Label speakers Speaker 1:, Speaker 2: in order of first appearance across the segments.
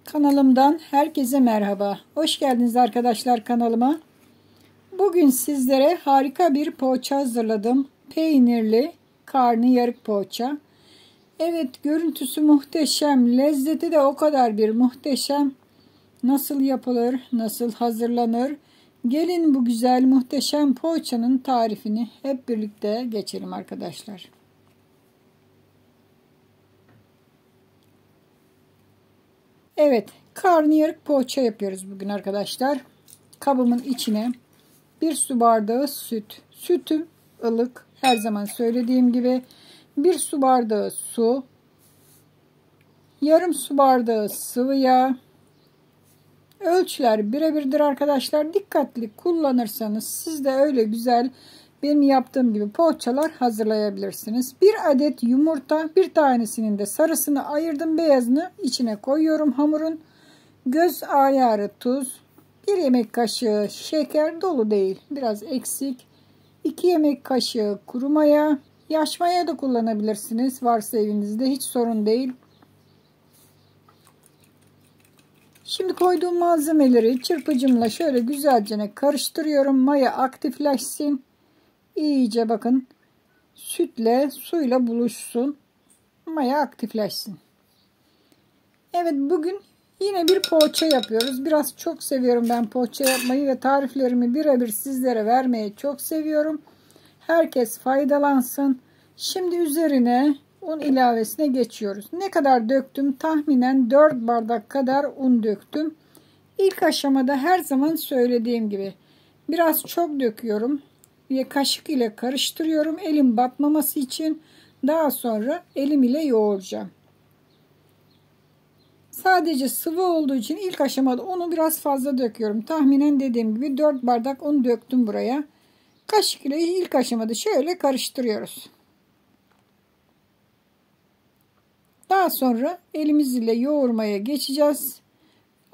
Speaker 1: Kanalımdan herkese merhaba. Hoş geldiniz arkadaşlar kanalıma. Bugün sizlere harika bir poğaça hazırladım. Peynirli karnıyarık poğaça. Evet, görüntüsü muhteşem. Lezzeti de o kadar bir muhteşem. Nasıl yapılır, nasıl hazırlanır? Gelin bu güzel muhteşem poğaçanın tarifini hep birlikte geçelim arkadaşlar. Evet, karnıyarık poğaça yapıyoruz bugün arkadaşlar. Kabımın içine 1 su bardağı süt. Sütüm ılık, her zaman söylediğim gibi. 1 su bardağı su. Yarım su bardağı sıvı yağ. Ölçüler birebirdir arkadaşlar. Dikkatli kullanırsanız siz de öyle güzel benim yaptığım gibi poğaçalar hazırlayabilirsiniz. 1 adet yumurta, bir tanesinin de sarısını ayırdım, beyazını içine koyuyorum hamurun. Göz ayarı tuz, 1 yemek kaşığı şeker, dolu değil biraz eksik, 2 yemek kaşığı kuru maya, yaş maya da kullanabilirsiniz varsa evinizde, hiç sorun değil. Şimdi koyduğum malzemeleri çırpıcımla şöyle güzelce karıştırıyorum. Maya aktifleşsin. İyice bakın sütle suyla buluşsun. Maya aktifleşsin. Evet, bugün yine bir poğaça yapıyoruz. Biraz çok seviyorum ben poğaça yapmayı ve tariflerimi birebir sizlere vermeyi çok seviyorum. Herkes faydalansın. Şimdi üzerine un ilavesine geçiyoruz. Ne kadar döktüm? Tahminen 4 bardak kadar un döktüm. İlk aşamada her zaman söylediğim gibi biraz çok döküyorum ve kaşık ile karıştırıyorum elim batmaması için. Daha sonra elim ile yoğuracağım. Sadece sıvı olduğu için ilk aşamada unu biraz fazla döküyorum. Tahminen dediğim gibi 4 bardak un döktüm buraya. Kaşık ile ilk aşamada şöyle karıştırıyoruz. Daha sonra elimiz ile yoğurmaya geçeceğiz.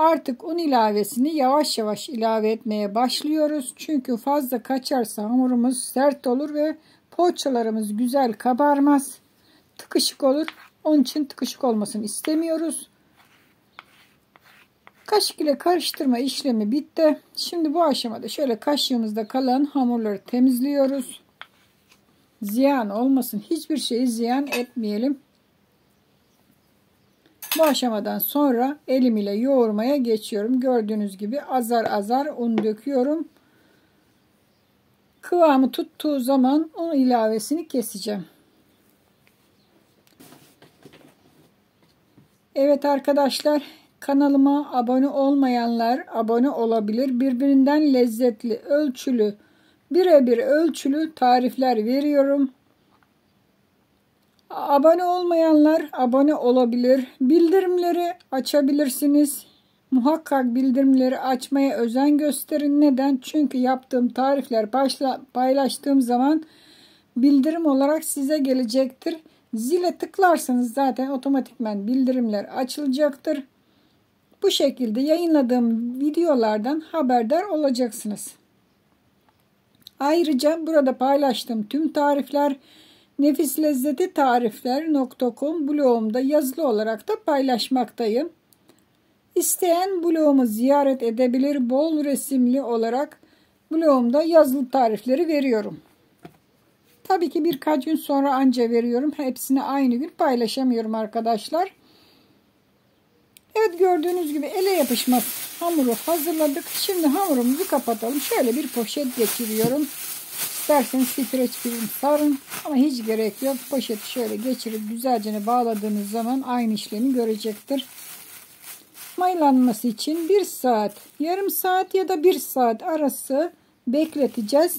Speaker 1: Artık un ilavesini yavaş yavaş ilave etmeye başlıyoruz. Çünkü fazla kaçarsa hamurumuz sert olur ve poğaçalarımız güzel kabarmaz. Tıkışık olur. Onun için tıkışık olmasını istemiyoruz. Kaşık ile karıştırma işlemi bitti. Şimdi bu aşamada şöyle kaşığımızda kalan hamurları temizliyoruz. Ziyan olmasın. Hiçbir şeyi ziyan etmeyelim. Bu aşamadan sonra elim ile yoğurmaya geçiyorum. Gördüğünüz gibi azar azar un döküyorum. Kıvamı tuttuğu zaman un ilavesini keseceğim. Evet arkadaşlar, kanalıma abone olmayanlar abone olabilir. Birbirinden lezzetli, ölçülü, birebir ölçülü tarifler veriyorum. Abone olmayanlar abone olabilir. Bildirimleri açabilirsiniz. Muhakkak bildirimleri açmaya özen gösterin. Neden? Çünkü yaptığım tarifler paylaştığım zaman bildirim olarak size gelecektir. Zile tıklarsanız zaten otomatikman bildirimler açılacaktır. Bu şekilde yayınladığım videolardan haberdar olacaksınız. Ayrıca burada paylaştığım tüm tarifler nefislezzettarifler.com blogumda yazılı olarak da paylaşmaktayım. İsteyen blogumu ziyaret edebilir. Bol resimli olarak blogumda yazılı tarifleri veriyorum. Tabii ki birkaç gün sonra anca veriyorum. Hepsini aynı gün paylaşamıyorum arkadaşlar. Evet, gördüğünüz gibi ele yapışmaz hamuru hazırladık. Şimdi hamurumuzu kapatalım. Şöyle bir poşet geçiriyorum. İsterseniz streç film sarın ama hiç gerek yok. Poşeti şöyle geçirip güzelce bağladığınız zaman aynı işlemi görecektir. Mayalanması için 1 saat, yarım saat ya da 1 saat arası bekleteceğiz.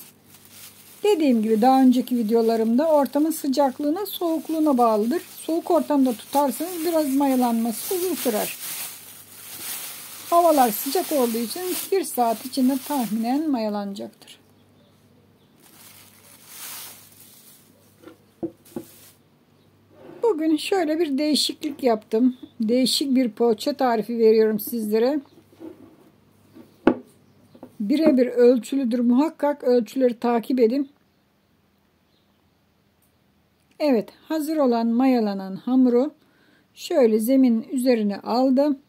Speaker 1: Dediğim gibi daha önceki videolarımda ortamın sıcaklığına, soğukluğuna bağlıdır. Soğuk ortamda tutarsanız biraz mayalanması uzun sürer. Havalar sıcak olduğu için 1 saat içinde tahminen mayalanacaktır. Bugün şöyle bir değişiklik yaptım. Değişik bir poğaça tarifi veriyorum sizlere. Birebir ölçülüdür. Muhakkak ölçüleri takip edin. Evet, hazır olan mayalanan hamuru şöyle zeminin üzerine aldım.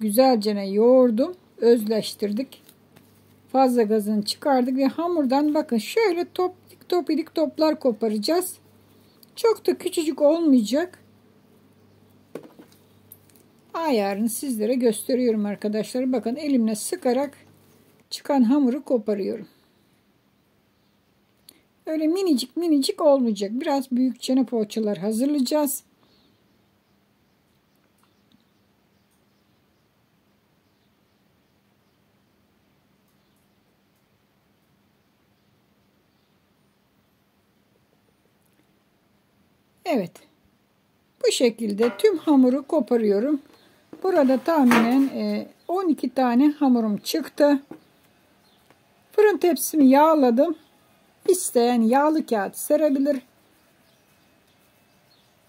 Speaker 1: güzelce yoğurdum. Özleştirdik. Fazla gazını çıkardık ve hamurdan bakın şöyle topidik toplar koparacağız. Çok da küçücük olmayacak. Ayarını sizlere gösteriyorum arkadaşlar. Bakın elimle sıkarak çıkan hamuru koparıyorum. Öyle minicik minicik olmayacak. Biraz büyük çene poğaçalar hazırlayacağız. Evet. Bu şekilde tüm hamuru koparıyorum. Burada tahminen 12 tane hamurum çıktı. Fırın tepsimi yağladım. İsteyen yağlı kağıt serebilir.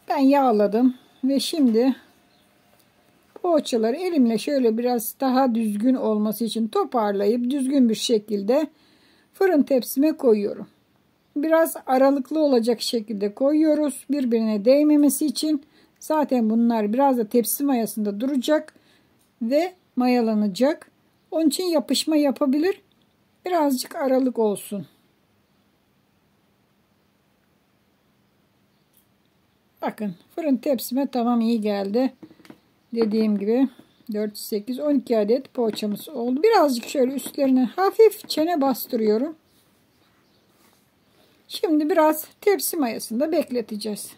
Speaker 1: Ben yağladım ve şimdi poğaçaları elimle şöyle biraz daha düzgün olması için toparlayıp düzgün bir şekilde fırın tepsime koyuyorum. Biraz aralıklı olacak şekilde koyuyoruz. Birbirine değmemesi için. Zaten bunlar biraz da tepsi mayasında duracak ve mayalanacak. Onun için yapışma yapabilir. Birazcık aralık olsun. Bakın fırın tepsime tamam iyi geldi. Dediğim gibi 4, 8, 12 adet poğaçamız oldu. Birazcık şöyle üstlerine hafif çene bastırıyorum. Şimdi biraz tepsi mayasında bekleteceğiz.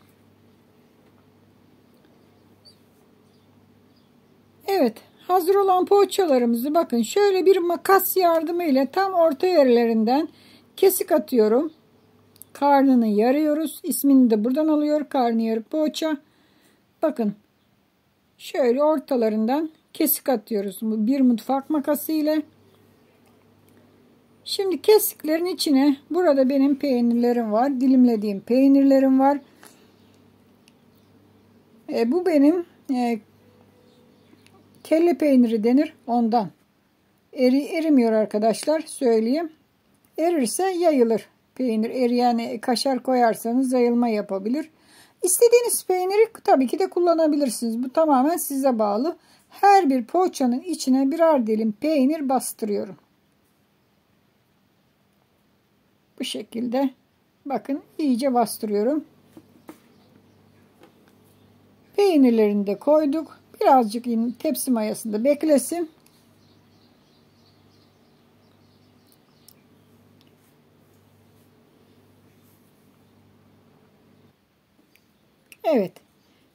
Speaker 1: Evet, hazır olan poğaçalarımızı bakın şöyle bir makas yardımıyla tam orta yerlerinden kesik atıyorum. Karnını yarıyoruz. İsmini de buradan alıyor. Karnıyarık poğaça. Bakın şöyle ortalarından kesik atıyoruz. Bu bir mutfak makası ile. Şimdi kesiklerin içine burada benim peynirlerim var. Dilimlediğim peynirlerim var. Bu benim kelle peyniri denir ondan. Erimiyor arkadaşlar söyleyeyim. Erirse yayılır. Peynir eriyen kaşar koyarsanız yayılma yapabilir. İstediğiniz peyniri tabii ki de kullanabilirsiniz. Bu tamamen size bağlı. Her bir poğaçanın içine birer dilim peynir bastırıyorum. Bu şekilde bakın iyice bastırıyorum. Peynirlerini de koyduk. Birazcık tepsi mayasında beklesin. Evet.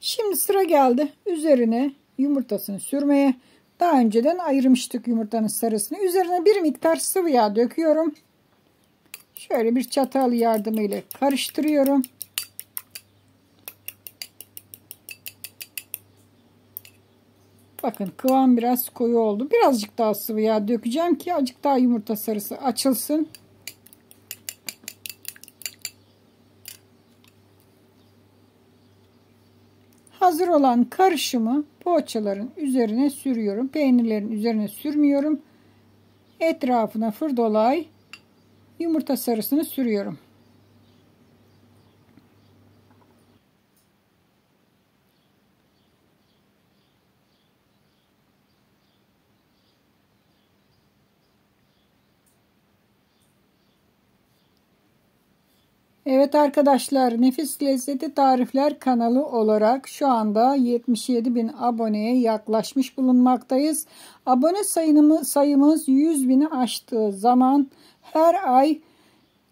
Speaker 1: Şimdi sıra geldi üzerine yumurtasını sürmeye. Daha önceden ayırmıştık yumurtanın sarısını. Üzerine bir miktar sıvı yağ döküyorum. Şöyle bir çatal yardımıyla karıştırıyorum. Bakın kıvam biraz koyu oldu. Birazcık daha sıvı yağ dökeceğim ki azıcık daha yumurta sarısı açılsın. Hazır olan karışımı poğaçaların üzerine sürüyorum. Peynirlerin üzerine sürmüyorum. Etrafına fırdolay yumurta sarısını sürüyorum. Evet arkadaşlar, Nefis Lezzeti Tarifler kanalı olarak şu anda 77.000 aboneye yaklaşmış bulunmaktayız. Abone sayımız 100.000'i aştığı zaman her ay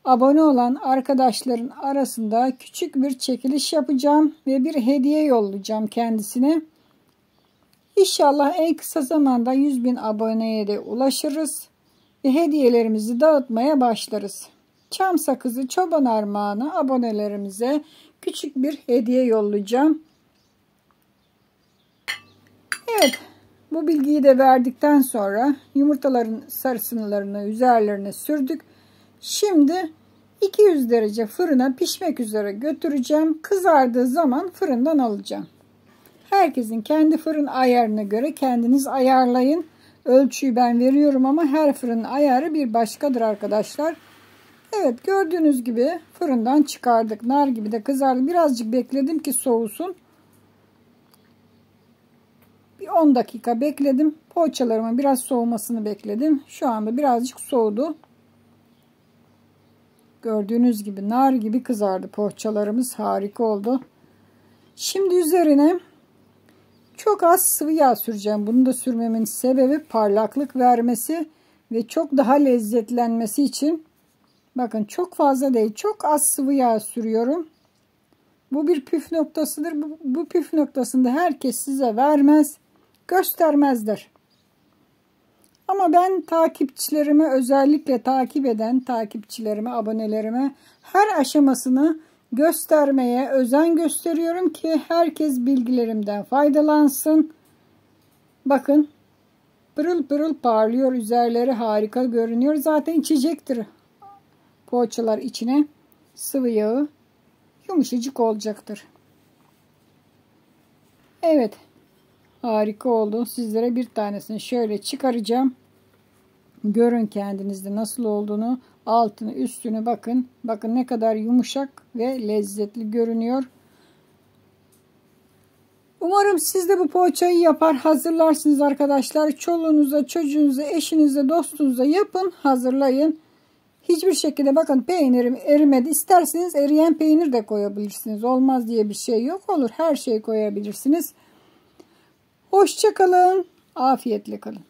Speaker 1: abone olan arkadaşların arasında küçük bir çekiliş yapacağım ve bir hediye yollayacağım kendisine. İnşallah en kısa zamanda 100.000 aboneye de ulaşırız ve hediyelerimizi dağıtmaya başlarız. Çam sakızı çoban armağanı abonelerimize küçük bir hediye yollayacağım. Evet, bu bilgiyi de verdikten sonra yumurtaların sarısını üzerlerine sürdük. Şimdi 200 derece fırına pişmek üzere götüreceğim. Kızardığı zaman fırından alacağım. Herkesin kendi fırın ayarına göre kendiniz ayarlayın. Ölçüyü ben veriyorum ama her fırın ayarı bir başkadır arkadaşlar. Evet, gördüğünüz gibi fırından çıkardık. Nar gibi de kızardı. Birazcık bekledim ki soğusun. Bir 10 dakika bekledim. Poğaçalarımın biraz soğumasını bekledim. Şu anda birazcık soğudu. Gördüğünüz gibi nar gibi kızardı poğaçalarımız. Harika oldu. Şimdi üzerine çok az sıvı yağ süreceğim. Bunu da sürmemin sebebi parlaklık vermesi ve çok daha lezzetlenmesi için. Bakın çok fazla değil, çok az sıvı yağ sürüyorum. Bu bir püf noktasıdır. Bu püf noktasında herkes size vermez, göstermezler. Ama ben takipçilerime, özellikle takip eden takipçilerime, abonelerime her aşamasını göstermeye özen gösteriyorum ki herkes bilgilerimden faydalansın. Bakın pırıl pırıl parlıyor. Üzerleri harika görünüyor. Zaten içecektir poğaçalar içine sıvı yağı. Yumuşacık olacaktır. Evet. Harika oldu. Sizlere bir tanesini şöyle çıkaracağım. Görün kendinizde nasıl olduğunu. Altını üstünü bakın. Bakın ne kadar yumuşak ve lezzetli görünüyor. Umarım siz de bu poğaçayı yapar hazırlarsınız arkadaşlar. Çoluğunuza, çocuğunuza, eşinize, dostunuza yapın, hazırlayın. Hiçbir şekilde bakın peynirim erimedi. İsterseniz eriyen peynir de koyabilirsiniz. Olmaz diye bir şey yok. Olur, her şeyi koyabilirsiniz. Hoşça kalın. Afiyetle kalın.